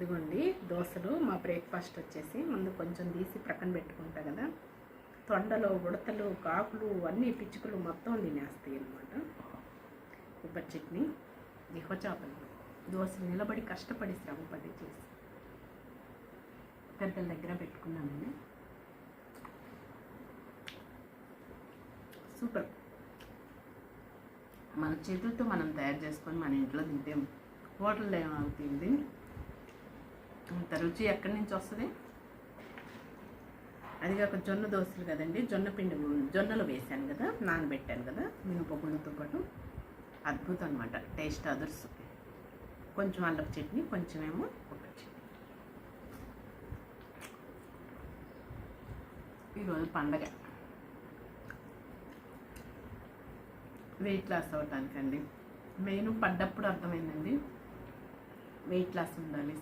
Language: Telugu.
ఇదిగోండి దోశలు. మా బ్రేక్ఫాస్ట్ వచ్చేసి ముందు కొంచెం తీసి ప్రక్కన పెట్టుకుంటా కదా, తొండలు, ఉడతలు, కాకులు అన్నీ పిచ్చుకలు మొత్తం తినేస్తాయి అన్నమాట. కొబ్బరి చట్నీ, దిహ చేపలు, దోశలు నిలబడి కష్టపడి శ్రమపడి చేసి పెద్దల దగ్గర పెట్టుకున్నానండి. సూపర్. మన చేతులతో మనం తయారు చేసుకొని మన ఇంట్లో తింటే హోటల్లో ఏమవుతుంది, అంత రుచి ఎక్కడి నుంచి వస్తుంది? అది కాక జొన్న దోశలు కదండి, జొన్నలు వేసాను కదా, నానబెట్టాను కదా మినపగుళ్ళతో పాటు. అద్భుతం అనమాట, టేస్ట్ అదర్స్. కొంచెం అల్లపు చట్నీ, కొంచెం ఏమో కొబ్బరి చట్నీ. ఈరోజు పండగ, వెయిట్ లాస్ అవ్వటానికండి. మెయిన్ పడ్డప్పుడు అర్థమైందండి వెయిట్ లాస్ ఉండాలి.